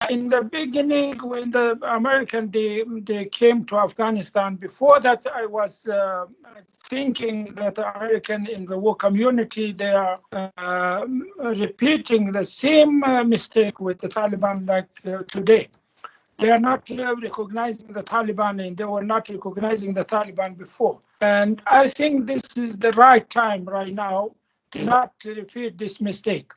In the beginning, when the American they came to Afghanistan, before that I was thinking that the American in the war community, they are repeating the same mistake with the Taliban like today. They are not recognizing the Taliban, and they were not recognizing the Taliban before. And I think this is the right time right now to not repeat this mistake.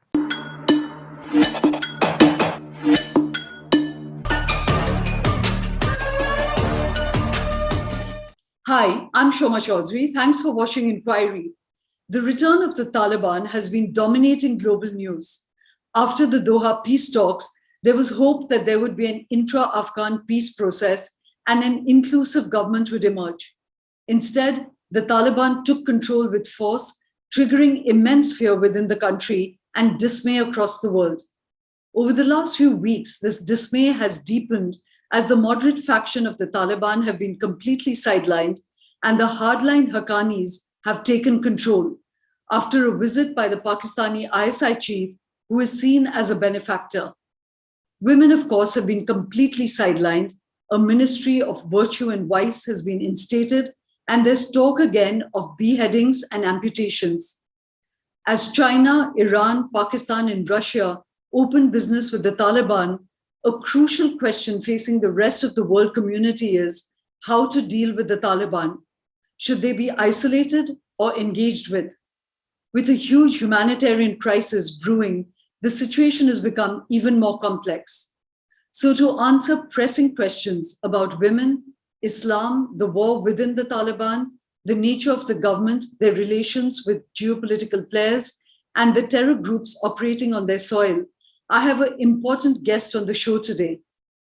Hi, I'm Shoma Chaudhury. Thanks for watching Inquiry. The return of the Taliban has been dominating global news. After the Doha peace talks, there was hope that there would be an intra-Afghan peace process and an inclusive government would emerge. Instead, the Taliban took control with force, triggering immense fear within the country and dismay across the world. Over the last few weeks, this dismay has deepened as the moderate faction of the Taliban have been completely sidelined and the hardline Haqqanis have taken control after a visit by the Pakistani ISI chief, who is seen as a benefactor. Women, of course, have been completely sidelined. A ministry of virtue and vice has been instated, and there's talk again of beheadings and amputations. As China, Iran, Pakistan, and Russia open business with the Taliban, a crucial question facing the rest of the world community is how to deal with the Taliban. Should they be isolated or engaged with? With a huge humanitarian crisis brewing, the situation has become even more complex. So to answer pressing questions about women, Islam, the war within the Taliban, the nature of the government, their relations with geopolitical players, and the terror groups operating on their soil, I have an important guest on the show today,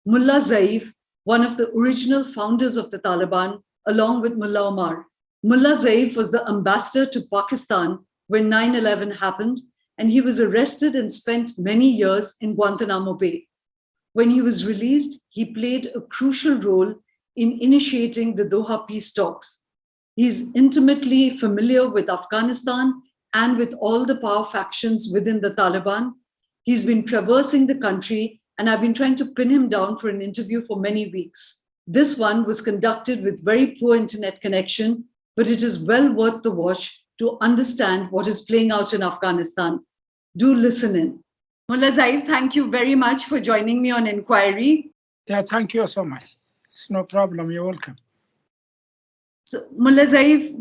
Mullah Zaeef, one of the original founders of the Taliban, along with Mullah Omar. Mullah Zaeef was the ambassador to Pakistan when 9/11 happened, and he was arrested and spent many years in Guantanamo Bay. When he was released, he played a crucial role in initiating the Doha peace talks. He's intimately familiar with Afghanistan and with all the power factions within the Taliban. He's been traversing the country, and I've been trying to pin him down for an interview for many weeks. This one was conducted with very poor internet connection, but it is well worth the watch to understand what is playing out in Afghanistan. Do listen in. Mullah Zaeef, thank you very much for joining me on Inquiry. Yeah, thank you so much. It's no problem. You're welcome. So, Mullah Zaeef,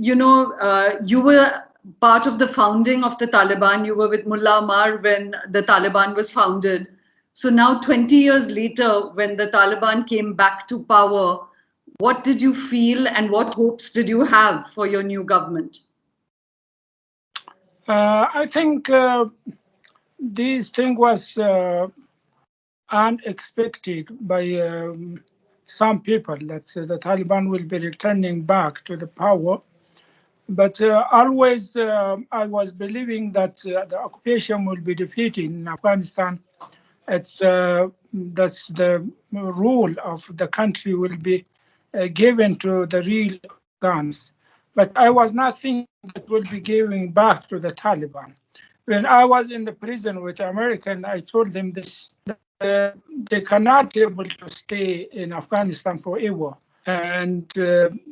you were part of the founding of the Taliban. You were with Mullah Omar when the Taliban was founded. So now 20 years later, when the Taliban came back to power, what did you feel and what hopes did you have for your new government? I think this thing was unexpected by some people that the Taliban will be returning back to the power. But always I was believing that the occupation will be defeated in Afghanistan. That's the rule of the country will be given to the real Afghans. But I was not thinking that will be giving back to the Taliban. When I was in the prison with American, I told them this: they cannot be able to stay in Afghanistan forever, and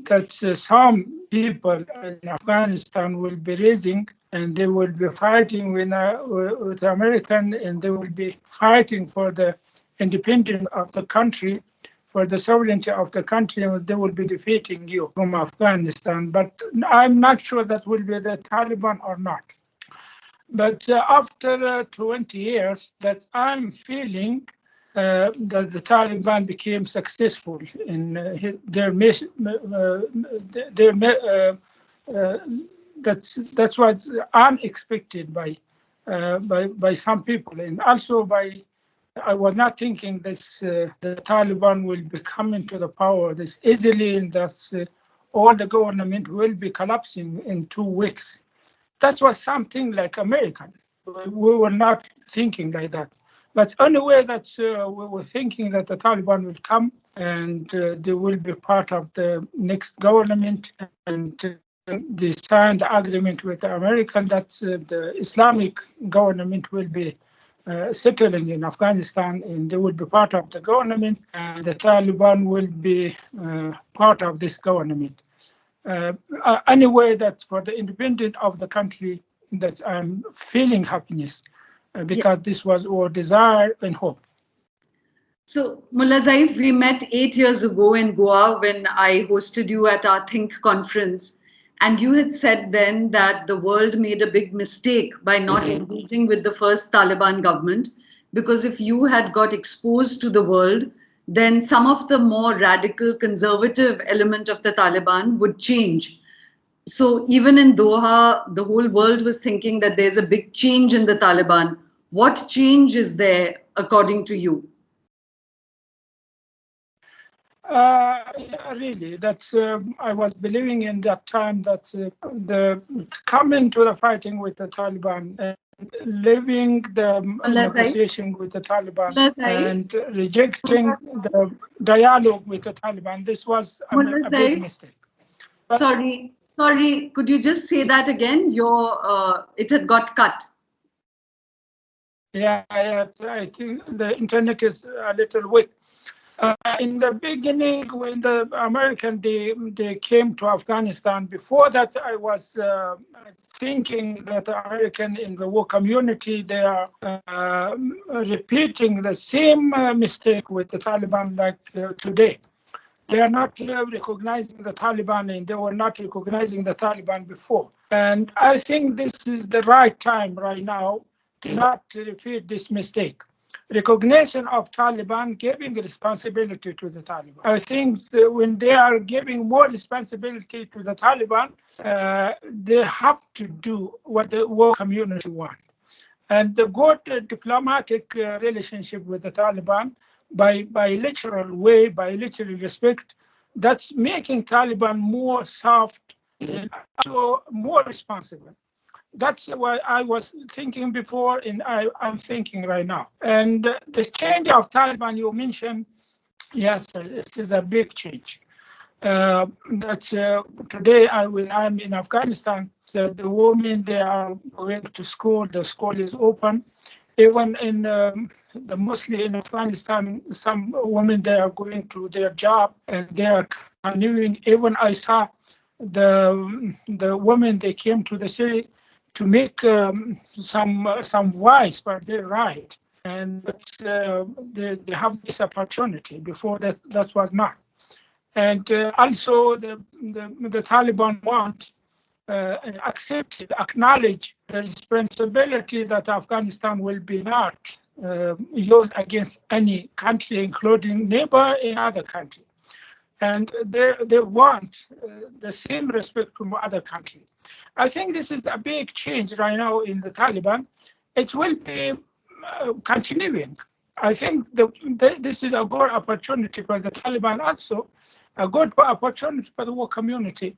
that some people in Afghanistan will be raising, and they will be fighting with American, and they will be fighting for the independence of the country, for the sovereignty of the country, and they will be defeating you from Afghanistan. But I'm not sure that will be the Taliban or not. But after 20 years, that I'm feeling that the Taliban became successful in their mission. That's what's unexpected by some people, and also I was not thinking this the Taliban will be coming to the power this easily, and that all the government will be collapsing in 2 weeks. That was something like American. We were not thinking like that. But anyway, that we were thinking that the Taliban will come and they will be part of the next government, and they signed the agreement with the American that the Islamic government will be settling in Afghanistan, and they will be part of the government, and the Taliban will be part of this government. Anyway, that for the independence of the country, that I'm feeling happiness because this was our desire and hope. So, Mullah Zaeef, we met 8 years ago in Goa when I hosted you at our Think conference. And you had said then that the world made a big mistake by not engaging with the first Taliban government, because if you had got exposed to the world, then some of the more radical conservative element of the Taliban would change. So even in Doha, the whole world was thinking that there's a big change in the Taliban. What change is there according to you? Really, that's I was believing in that time that the coming to the fighting with the Taliban and leaving the negotiation with the Taliban and rejecting the dialogue with the Taliban, this was a big mistake. But sorry, could you just say that again? It had got cut. Yeah, I think the internet is a little weak. In the beginning, when the American they came to Afghanistan, before that I was thinking that the American in the war community, they are repeating the same mistake with the Taliban like today. They are not recognizing the Taliban, and they were not recognizing the Taliban before. And I think this is the right time right now to not repeat this mistake. Recognition of Taliban, giving responsibility to the Taliban. I think that when they are giving more responsibility to the Taliban, they have to do what the world community wants. And the good diplomatic relationship with the Taliban, by bilateral way, bilateral respect, that's making Taliban more soft and also more responsible. That's what I was thinking before, and I'm thinking right now. And the change of Taliban you mentioned, yes, this is a big change. Today, when I'm in Afghanistan, the women, they are going to school. The school is open. Even in mostly in Afghanistan, some women, they are going to their job and they are continuing. Even I saw the women, they came to the city to make some voice for their right, and they have this opportunity. Before that was not. And also the Taliban want accept, acknowledge the responsibility that Afghanistan will be not used against any country, including neighbor in other country. And they want the same respect from other countries. I think this is a big change right now in the Taliban. It will be continuing. I think this is a good opportunity for the Taliban, also a good opportunity for the world community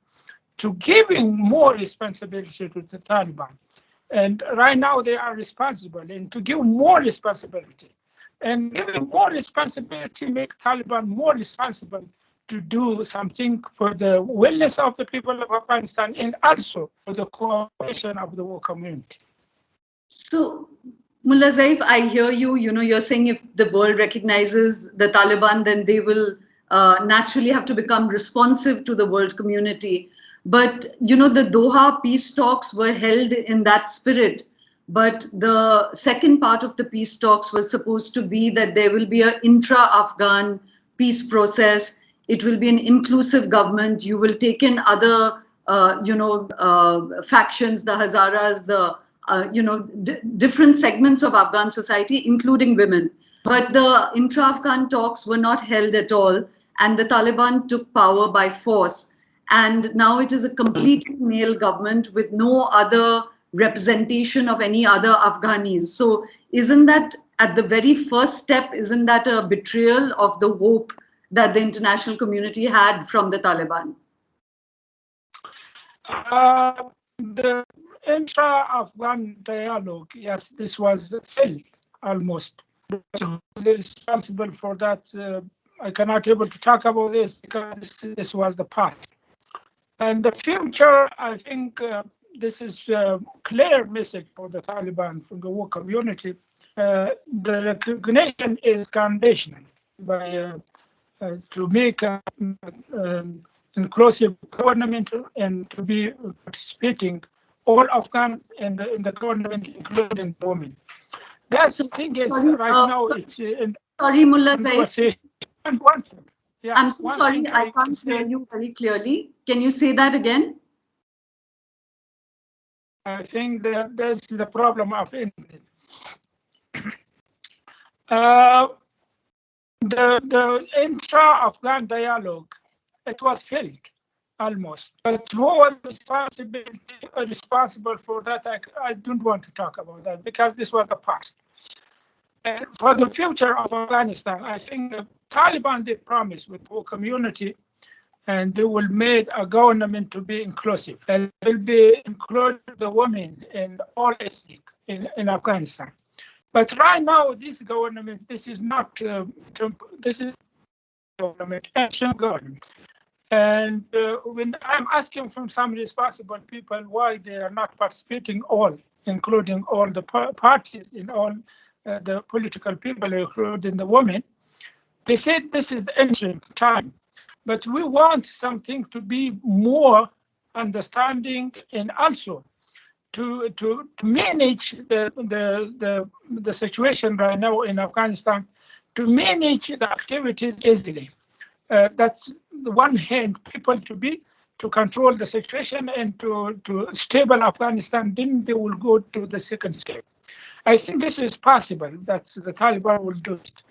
to giving more responsibility to the Taliban. And right now they are responsible, and to give more responsibility. And giving more responsibility make Taliban more responsible to do something for the wellness of the people of Afghanistan and also for the cooperation of the world community. So, Mullah Zaeef, I hear you. You're saying if the world recognizes the Taliban, then they will naturally have to become responsive to the world community. But, the Doha peace talks were held in that spirit. But the second part of the peace talks was supposed to be that there will be an intra-Afghan peace process. It will be an inclusive government. You will take in other, factions, the Hazaras, different segments of Afghan society, including women. But the intra-Afghan talks were not held at all, and the Taliban took power by force. And now it is a completely male government with no other representation of any other Afghanis. So isn't that, at the very first step, isn't that a betrayal of the hope that the international community had from the Taliban? The intra-Afghan dialogue, yes, this was failed almost. Who is responsible for that? I cannot able to talk about this because this was the past. And the future, I think this is a clear message for the Taliban, from the world community, the recognition is conditional by to make inclusive government and to be participating all Afghan in the government, including women. That's the thing is right now it's in sorry, Mullah Zaeef. conversation. And one thing, yeah, I'm so sorry, I can't hear you very clearly. Can you say that again? I think that that's the problem of internet. The intra-Afghan dialogue, it was failed almost. But who was responsible for that? I don't want to talk about that because this was the past. And for the future of Afghanistan, I think the Taliban did promise with the community, and they will make a government to be inclusive. And will be include the women in all ethnic in Afghanistan. But right now, this government, this is not this is government, action government. And when I'm asking from some responsible people why they are not participating all, including all the parties in all the political people, including the women, they said this is the ancient time. But we want something to be more understanding and also to manage the situation right now in Afghanistan, to manage the activities easily. That's the one hand, people to control the situation and to stable Afghanistan, then they will go to the second step. I think this is possible that the Taliban will do it.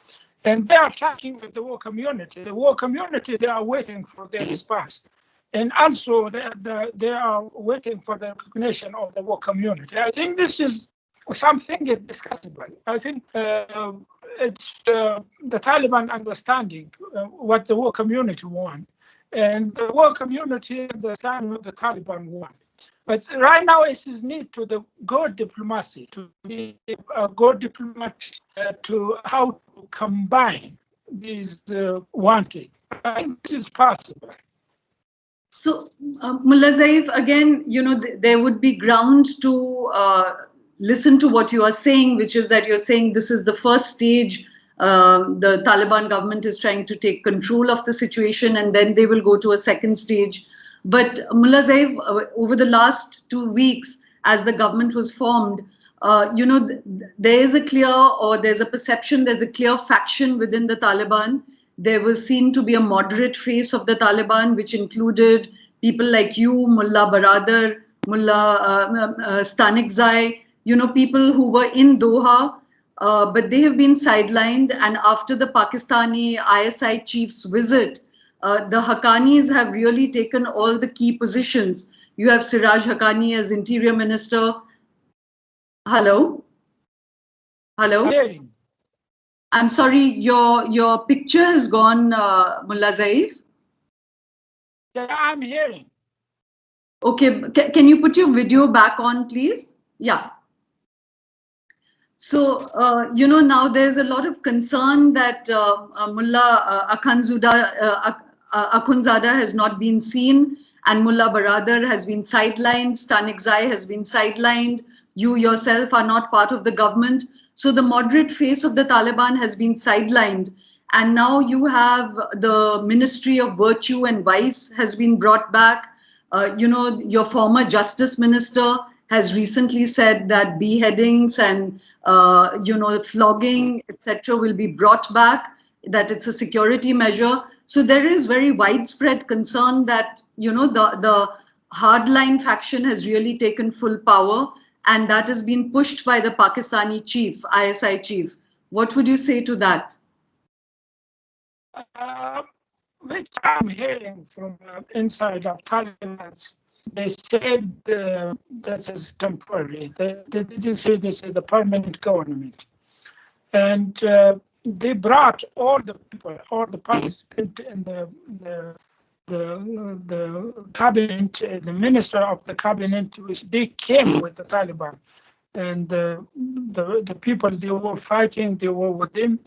And they are talking with the war community. The war community, they are waiting for their response. And also, they are waiting for the recognition of the war community. I think this is something discussable. I think it's the Taliban understanding what the war community want. And the war community understand what the Taliban want. But right now, it is need to the good diplomacy, to be a good diplomat to how to combine these wanted. I think this is possible. So, Mullah Zaeef, again, there would be ground to listen to what you are saying, which is that you're saying this is the first stage. The Taliban government is trying to take control of the situation, and then they will go to a second stage. But Mullah Zaeef, over the last 2 weeks, as the government was formed, there is a clear, or there's a perception, there's a clear faction within the Taliban. There was seen to be a moderate face of the Taliban, which included people like you, Mullah Baradar, Mullah Stanikzai, people who were in Doha, but they have been sidelined. And after the Pakistani ISI chief's visit, the Haqqanis have really taken all the key positions. You have Siraj Haqqani as Interior Minister. Hello? Hello? Hey. I'm sorry, your picture has gone, Mullah Zaeef. Yeah, I'm hearing. Okay, can you put your video back on, please? Yeah. So, now there's a lot of concern that Mullah Akhundzada has not been seen, and Mullah Baradar has been sidelined, Stanikzai has been sidelined, you yourself are not part of the government. So the moderate face of the Taliban has been sidelined. And now you have the Ministry of Virtue and Vice has been brought back. Your former Justice Minister has recently said that beheadings and, flogging, etc. will be brought back, that it's a security measure. So there is very widespread concern that, the hardline faction has really taken full power, and that has been pushed by the Pakistani chief, ISI chief. What would you say to that? Which I'm hearing from inside of Taliban, they said this is temporary. They didn't say this is the permanent government. And they brought all the people, all the participants in the cabinet, the minister of the cabinet, which they came with the Taliban. And the people they were fighting, they were with them.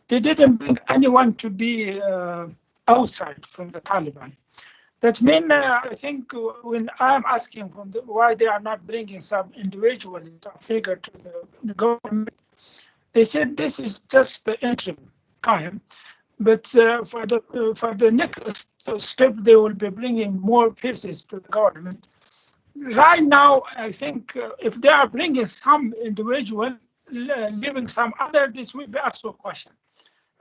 They didn't bring anyone to be outside from the Taliban. That means, I think, when I'm asking why they are not bringing some individual figure to the government, They said this is just the interim time, but for the next step, they will be bringing more cases to the government. Right now, I think if they are bringing some individual, leaving some other, this will be also a question.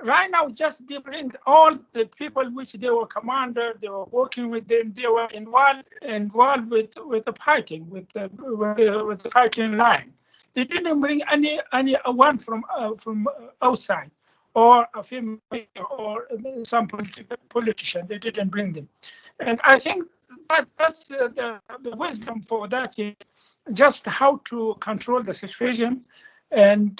Right now, just they bring all the people which they were commander, they were working with them, they were involved with the fighting, with the fighting line. They didn't bring any one from outside, or a female, or some politician. They didn't bring them, and I think that's the wisdom for that is just how to control the situation, and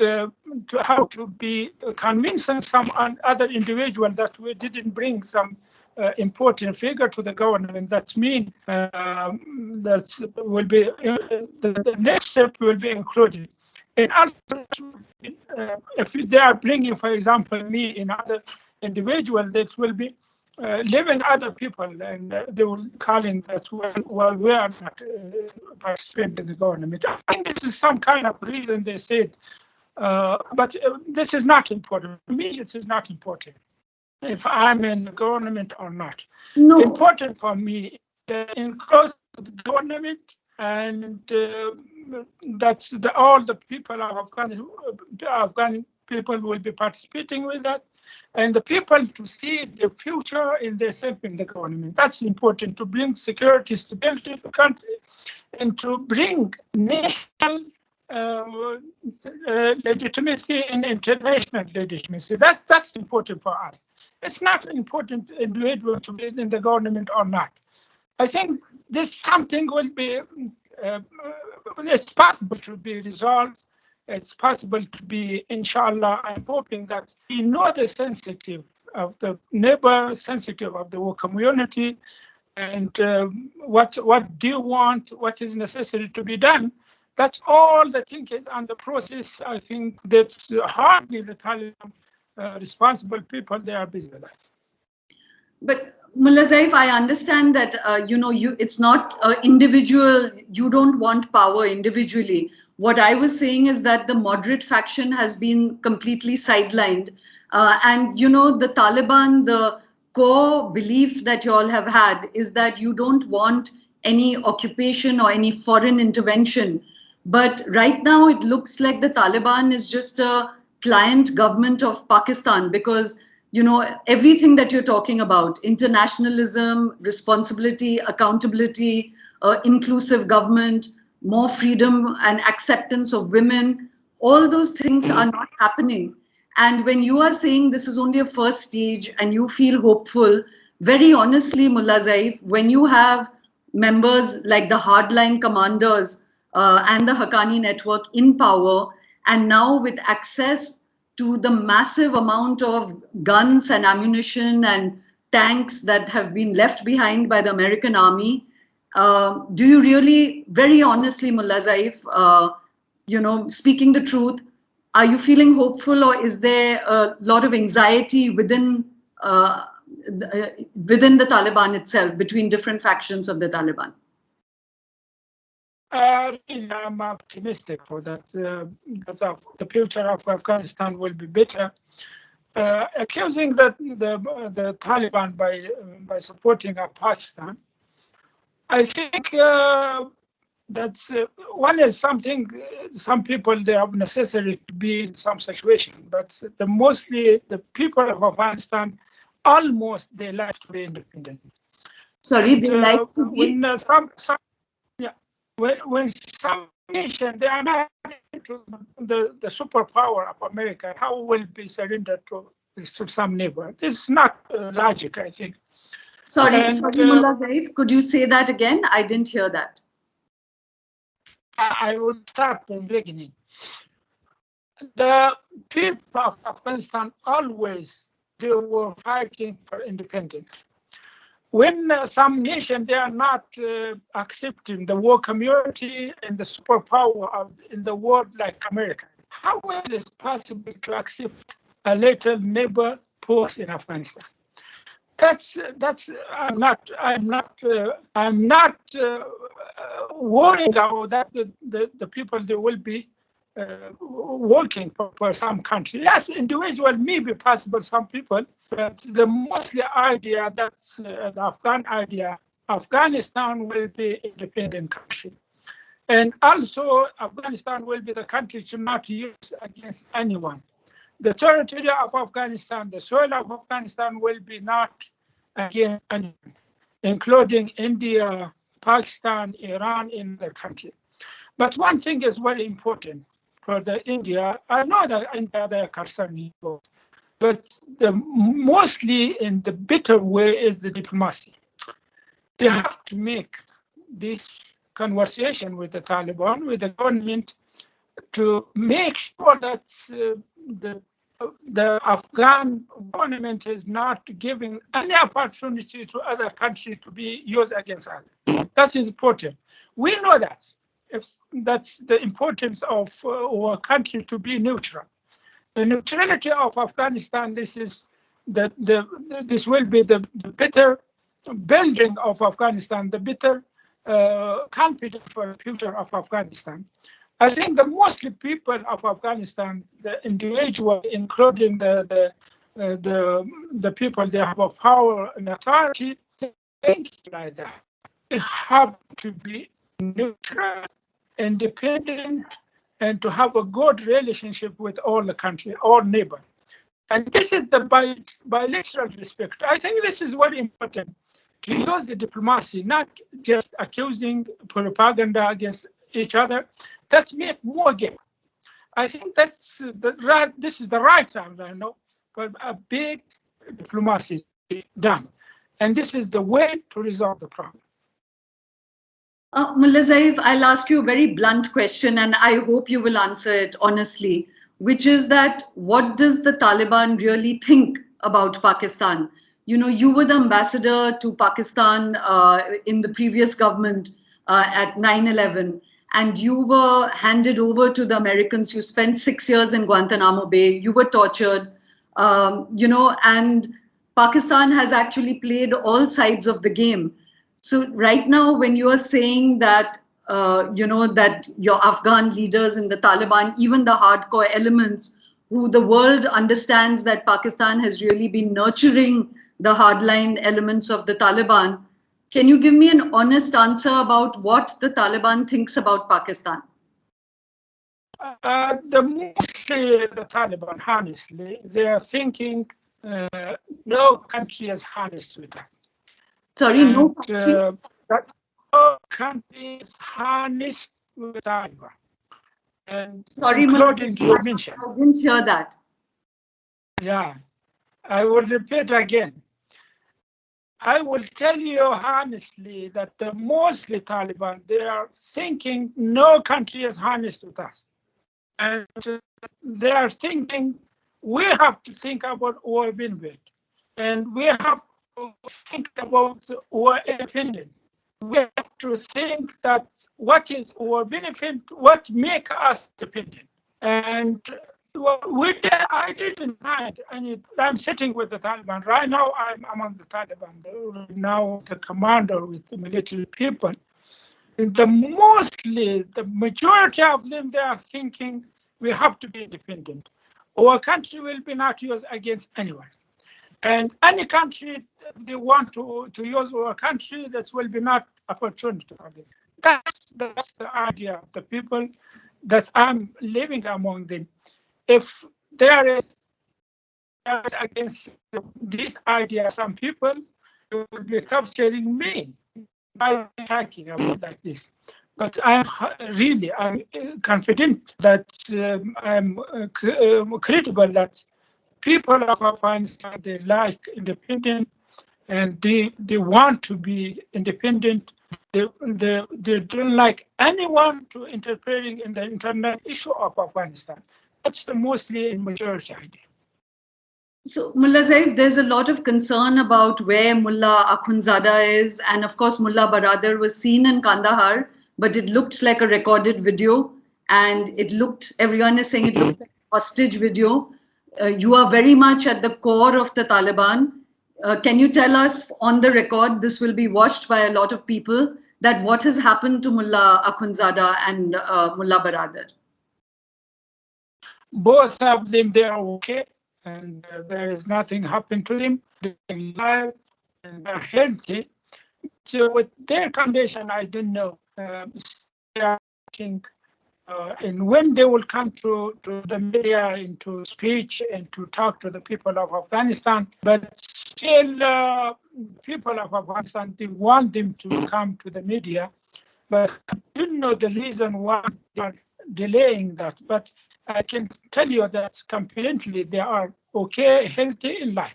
how to be convincing some other individual that we didn't bring some important figure to the government. That means that will be the next step will be included. And also, if they are bringing, for example, me in other individual, that will be leaving other people, and they will calling that well, we are not participating in the government. I think this is some kind of reason they said, but this is not important. For me, it is not important if I'm in the government or not. No. Important for me in close to the government, and that's all the people of Afghan people will be participating with that, and the people to see the future in themselves in the government. That's important, to bring security, stability to the country, and to bring national legitimacy and international legitimacy. That's important for us. It's not important individual to be in the government or not. I think this something will be, it's possible to be resolved. It's possible to be, inshallah. I'm hoping that we know the sensitive of the neighbor, sensitive of the whole community, and what do you want, what is necessary to be done. That's all the things on the process. I think that's hardly the Taliban responsible people, they are busy with that. But Mullah Zaeef, I understand that it's not individual. You don't want power individually. What I was saying is that the moderate faction has been completely sidelined, and the Taliban, the core belief that you all have had is that you don't want any occupation or any foreign intervention. But right now, it looks like the Taliban is just a client government of Pakistan, because everything that you're talking about, internationalism, responsibility, accountability, inclusive government, more freedom and acceptance of women, all those things are not happening. And when you are saying this is only a first stage and you feel hopeful, very honestly, Mullah Zaeef, when you have members like the hardline commanders and the Haqqani network in power, and now with access to the massive amount of guns and ammunition and tanks that have been left behind by the American army, do you really, very honestly, Mullah Zaeef, speaking the truth, are you feeling hopeful, or is there a lot of anxiety within the Taliban itself, between different factions of the Taliban? I'm optimistic for that. The future of Afghanistan will be better. Accusing the Taliban by supporting Pakistan, I think that's one is something. Some people, they have necessary to be in some situation, but mostly the people of Afghanistan, almost they like to be independent. Sorry, they like to be. When some nation, they are not into the superpower of America, how will be surrendered to some neighbor? This is not logic, I think. Sorry, Mullah Zaeef, could you say that again? I didn't hear that. I will start from the beginning. The people of Afghanistan always, they were fighting for independence. When some nation, they are not accepting the war community and the superpower in the world like America, how is it possible to accept a little neighbor post in Afghanistan? That's I'm not worrying about that. The people, they will be working for some country. Yes, individual maybe possible, some people, but the mostly idea that's the Afghan idea, Afghanistan will be independent country. And also Afghanistan will be the country to not use against anyone. The territory of Afghanistan, the soil of Afghanistan will be not against anyone, including India, Pakistan, Iran, in the country. But one thing is very important for the India. I know that India they are concerned, but the mostly in the better way is the diplomacy. They have to make this conversation with the Taliban, with the government, to make sure that the Afghan government is not giving any opportunity to other countries to be used against us. That is important. We know that. If that's the importance of our country to be neutral. The neutrality of Afghanistan, this will be the better building of Afghanistan, the better confidence for the future of Afghanistan. I think the mostly people of Afghanistan, the individual, including the people they have a power and authority, think like that. They have to be neutral, independent, and to have a good relationship with all the country, all neighbors. And this is the bilateral respect. I think this is very important, to use the diplomacy, not just accusing propaganda against each other. Let's make more game. I think this is the right time, I know, for a big diplomacy to be done. And this is the way to resolve the problem. Mullah Zaeef, I'll ask you a very blunt question, and I hope you will answer it honestly, which is that what does the Taliban really think about Pakistan? You know, you were the ambassador to Pakistan in the previous government at 9/11, and you were handed over to the Americans. You spent 6 years in Guantanamo Bay. You were tortured, and Pakistan has actually played all sides of the game. So right now, when you are saying that, that your Afghan leaders in the Taliban, even the hardcore elements who the world understands that Pakistan has really been nurturing the hardline elements of the Taliban, can you give me an honest answer about what the Taliban thinks about Pakistan? Mostly the Taliban, honestly, they are thinking no country is honest with us. Sorry, and, no country? That no country is honest with Taliban. And sorry, including you mentioned. I didn't hear that. Yeah, I will repeat again. I will tell you honestly that the mostly Taliban, they are thinking no country is honest with us. And they are thinking we have to think about our benefit. And we have to think about our independence. We have to think that what is our benefit, what make us dependent. And I didn't hide any. I'm sitting with the Taliban. Right now, I'm among the Taliban. Now, the commander with the military people. And the majority of them, they are thinking we have to be independent. Our country will be not used against anyone. And any country, they want to use our country, that will be not opportunity for them. That's the idea of the people that I'm living among them. If there is against this idea, some people will be capturing me by talking about like this. But I'm confident that I'm credible that people of Afghanistan, they like independent, and they want to be independent. They don't like anyone to interfering in the internal issue of Afghanistan. That's the mostly in majority idea. So, Mullah Zaeef, there's a lot of concern about where Mullah Akhundzada is. And of course, Mullah Baradar was seen in Kandahar, but it looked like a recorded video. And everyone is saying it looked like a hostage video. You are very much at the core of the Taliban. Can you tell us on the record, this will be watched by a lot of people, that what has happened to Mullah Akhundzada and Mullah Baradar? Both of them, they are okay, and there is nothing happened to them. They're alive and they're healthy. So with their condition, I don't know. They are watching, and when they will come to the media and to speech and to talk to the people of Afghanistan, but still, people of Afghanistan, they want them to come to the media, but I don't know the reason why they are delaying that. But I can tell you that completely they are okay, healthy in life.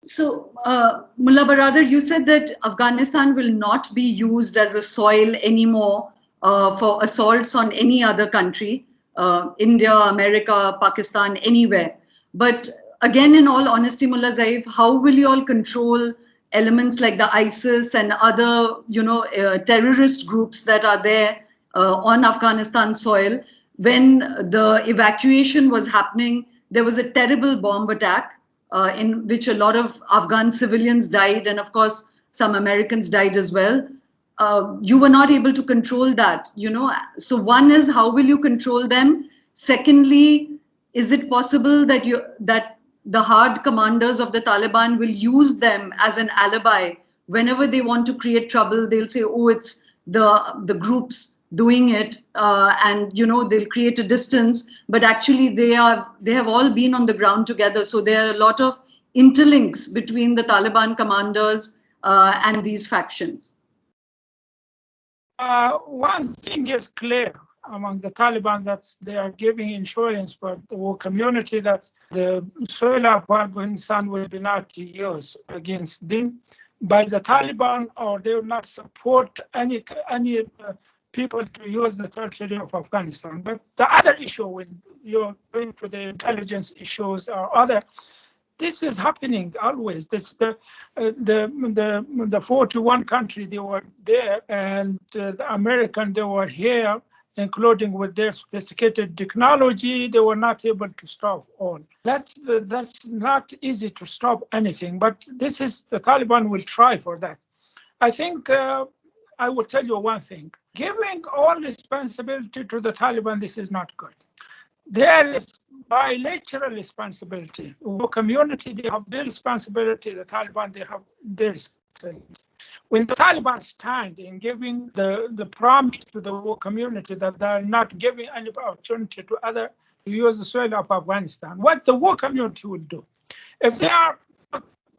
So, Mullah Baradar, you said that Afghanistan will not be used as a soil anymore for assaults on any other country, India, America, Pakistan, anywhere. But again, in all honesty, Mullah Zaeef, how will you all control elements like the ISIS and other, terrorist groups that are there on Afghanistan soil? When the evacuation was happening, there was a terrible bomb attack in which a lot of Afghan civilians died, and of course, some Americans died as well. You were not able to control that, So one is, how will you control them? Secondly, is it possible that the hard commanders of the Taliban will use them as an alibi whenever they want to create trouble? They'll say, "Oh, it's the groups doing it," and they'll create a distance. But actually, they have all been on the ground together. So there are a lot of interlinks between the Taliban commanders and these factions. One thing is clear among the Taliban, that they are giving insurance for the whole community that the soil of Afghanistan will be not used against them by the Taliban, or they will not support any people to use the territory of Afghanistan. But the other issue, when you're going to the intelligence issues or other, this is happening always. That's the 41 country they were there, and the American they were here, including with their sophisticated technology, they were not able to stop all. That's not easy to stop anything, but this is the Taliban will try for that. I think I will tell you one thing: giving all responsibility to the Taliban, this is not good. There is bilateral responsibility. The community, they have their responsibility. The Taliban, they have their responsibility. When the Taliban stand in giving the promise to the whole community that they are not giving any opportunity to other to use the soil of Afghanistan, what the whole community will do? If they are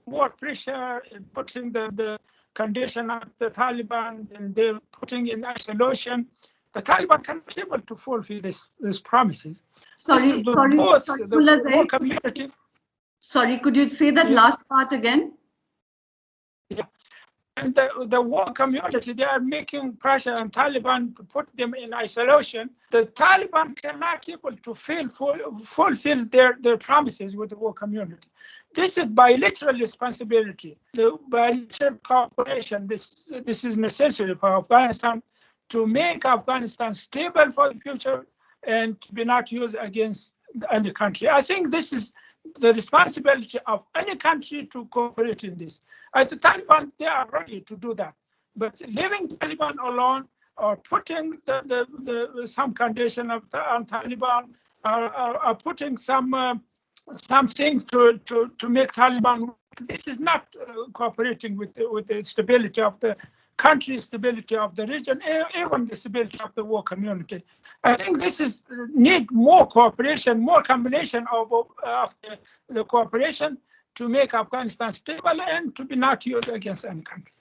more pressure in putting the condition of the Taliban and they're putting in isolation, the Taliban cannot be able to fulfill these promises. Sorry, This is Mullah the whole Zaeef, community. sorry, could you say that last part again? Yeah. And the whole community, they are making pressure on Taliban to put them in isolation. The Taliban cannot able to fulfill their promises with the whole community. This is bilateral responsibility. The bilateral cooperation, this is necessary for Afghanistan to make Afghanistan stable for the future and to be not used against any country. I think this is the responsibility of any country to cooperate in this. The Taliban, they are ready to do that. But leaving Taliban alone or putting some condition on Taliban or putting something to make Taliban, this is not cooperating with the stability of the country, stability of the region, even the stability of the whole community. I think this is need more cooperation, more combination of the cooperation to make Afghanistan stable and to be not used against any country.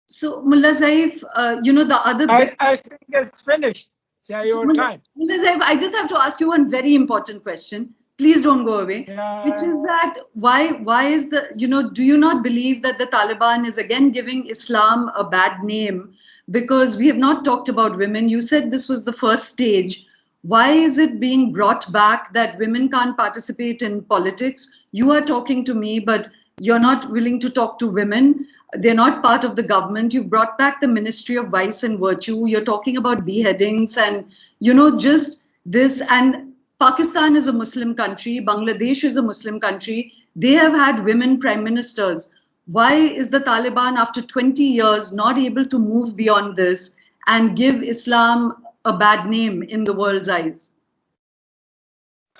So, Mullah Zaeef, the other big... I think it's finished. Yeah, your time. Mullah Zaeef, I just have to ask you one very important question. Please don't go away. Yeah. Which is that why is the, do you not believe that the Taliban is again giving Islam a bad name? Because we have not talked about women. You said this was the first stage. Why is it being brought back that women can't participate in politics? You are talking to me, but you're not willing to talk to women. They're not part of the government. You've brought back the Ministry of Vice and Virtue. You're talking about beheadings and, just this. And Pakistan is a Muslim country. Bangladesh is a Muslim country. They have had women prime ministers. Why is the Taliban, after 20 years, not able to move beyond this and give Islam a bad name in the world's eyes?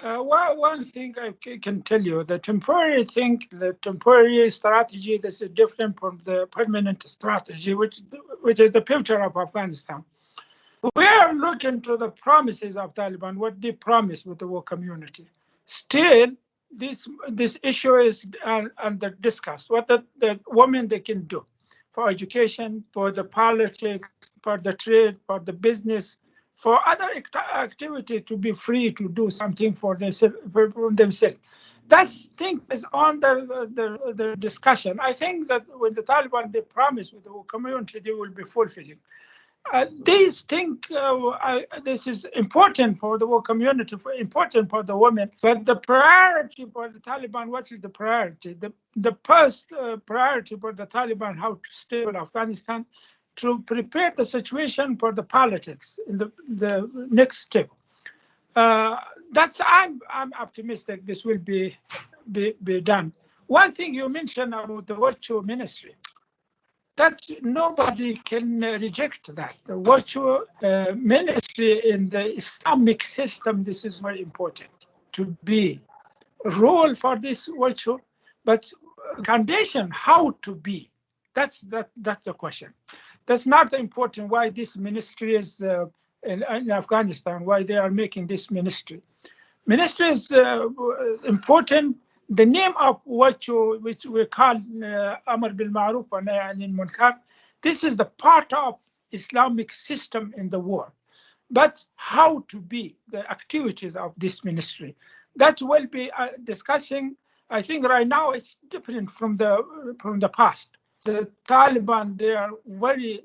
One thing I can tell you, the temporary thing, the temporary strategy, this is different from the permanent strategy, which is the future of Afghanistan. We are looking to the promises of Taliban, what they promised with the world community. Still, this issue is under discuss. What the women they can do for education, for the politics, for the trade, for the business, for other activity to be free to do something for themselves. That thing is on the discussion. I think that when the Taliban they promise with the community, they will be fulfilling. These things, this is important for the world community, important for the women. But the priority for the Taliban, what is the priority? The first priority for the Taliban, how to stable Afghanistan, to prepare the situation for the politics in the next step. That's I'm optimistic this will be done. One thing you mentioned about the virtual ministry, that nobody can reject that. The virtual ministry in the Islamic system, this is very important to be role for this virtual, but condition how to be. That's the question. That's not important why this ministry is in Afghanistan, why they are making this ministry. Ministry is important. The name of which we call Amr bil Ma'ruf wa Nahy anil Munkar, this is the part of Islamic system in the world. But how to be the activities of this ministry, that will be discussing. I think right now it's different from the past. The Taliban, they are very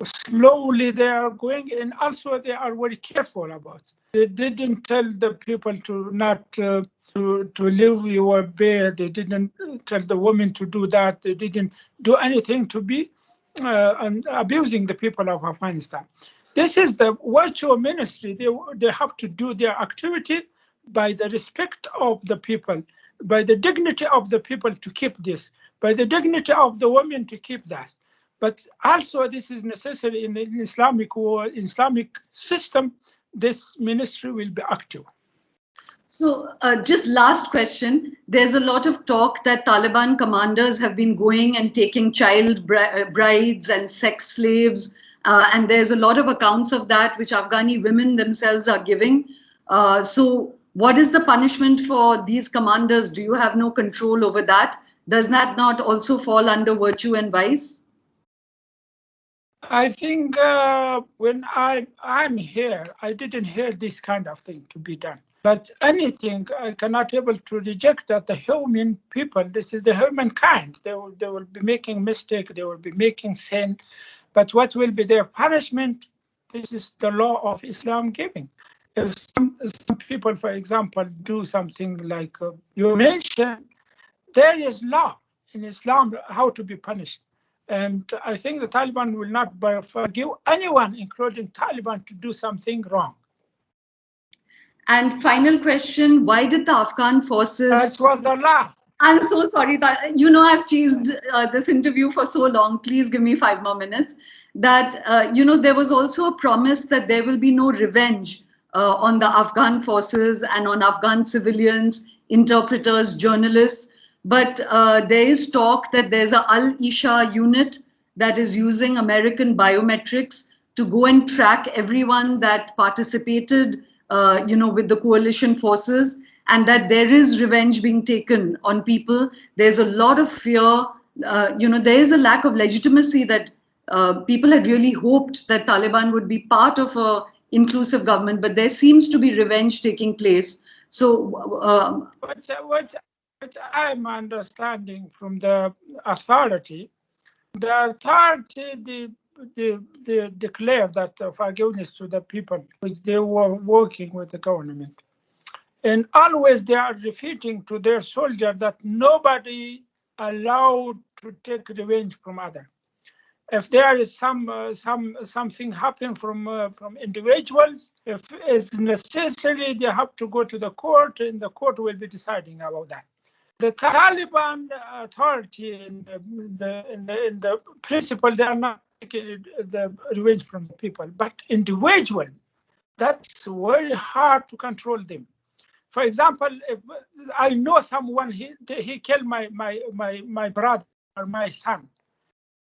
slowly they are going, and also they are very careful about. They didn't tell the people to not to leave your bed. They didn't tell the women to do that. They didn't do anything to be and abusing the people of Afghanistan. This is the virtual ministry. They have to do their activity by the respect of the people, by the dignity of the people to keep this, by the dignity of the women to keep that. But also this is necessary in the Islamic world, Islamic system, this ministry will be active. So, just last question. There's a lot of talk that Taliban commanders have been going and taking child brides and sex slaves. And there's a lot of accounts of that which Afghani women themselves are giving. So, what is the punishment for these commanders? Do you have no control over that? Does that not also fall under virtue and vice? I think when I'm here, I didn't hear this kind of thing to be done. But anything, I cannot able to reject that the human people, this is the humankind. They will be making mistake, they will be making sin. But what will be their punishment? This is the law of Islam giving. If some people, for example, do something like you mentioned, there is law in Islam how to be punished. And I think the Taliban will not forgive anyone, including Taliban, to do something wrong. And final question, why did the Afghan forces... That was the last. I'm so sorry that, I've teased this interview for so long. Please give me 5 more minutes. That, there was also a promise that there will be no revenge on the Afghan forces and on Afghan civilians, interpreters, journalists. But there is talk that there's a Al-Isha unit that is using American biometrics to go and track everyone that participated, with the coalition forces, and that there is revenge being taken on people. There's a lot of fear. There is a lack of legitimacy that people had really hoped that Taliban would be part of a inclusive government, but there seems to be revenge taking place. So, what I'm understanding from the authority, they declare that forgiveness to the people which they were working with the government. And always they are repeating to their soldier that nobody allowed to take revenge from others. If there is something happen from individuals, if it's necessary, they have to go to the court, and the court will be deciding about that. The Taliban authority in the principle, they are not taking the revenge from the people, but individual. that's very hard to control them. For example, if I know someone, he killed my brother or my son,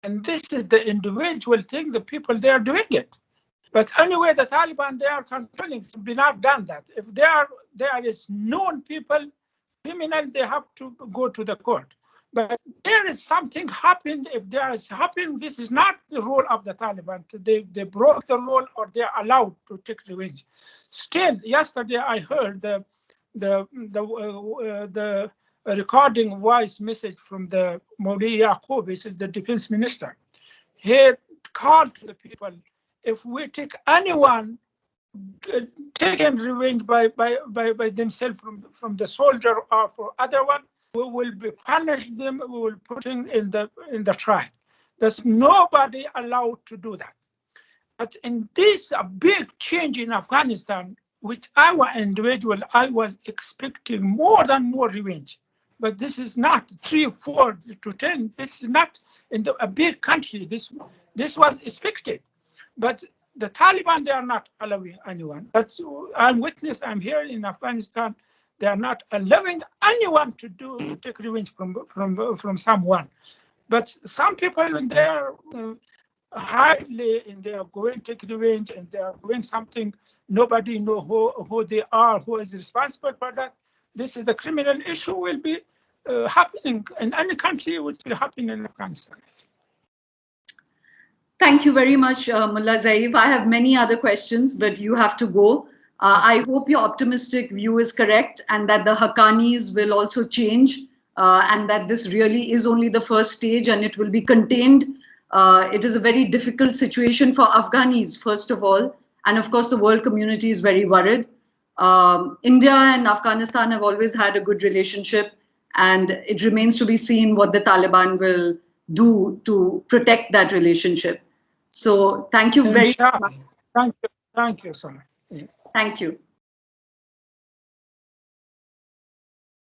and this is the individual thing, the people, they are doing it. But anyway, the Taliban, they are controlling, simply not done that. If there is known people, criminal, they have to go to the court. But there is something happened. If there is happened, this is not the role of the Taliban. They broke the rule, or they are allowed to take revenge. Still, yesterday I heard the recording voice message from the Mullah Zaeef, which is the defense minister. He called to the people, if we take anyone taken revenge by themselves from the soldier or for other one, we will be punish them. We will put in the trial. There's nobody allowed to do that. But in this a big change in Afghanistan, which our individual, I was expecting more revenge. But this is not 3, 4 to 10. This is not in a big country. This was expected. But the Taliban, they are not allowing anyone. That's I'm witness. I'm here in Afghanistan. They are not allowing anyone to take revenge from someone. But some people, when they are hardly, and they are going to take revenge, and they are doing something, nobody know who they are, who is responsible for that. This is the criminal issue will be happening in any country, which will happen in Afghanistan. Thank you very much, Mullah Zaeef. I have many other questions, but you have to go. I hope your optimistic view is correct, and that the Haqqanis will also change, and that this really is only the first stage and it will be contained. It is a very difficult situation for Afghanis, first of all, and of course the world community is very worried. India and Afghanistan have always had a good relationship, and it remains to be seen what the Taliban will do to protect that relationship. So thank you very much. Thank you so much. Thank you.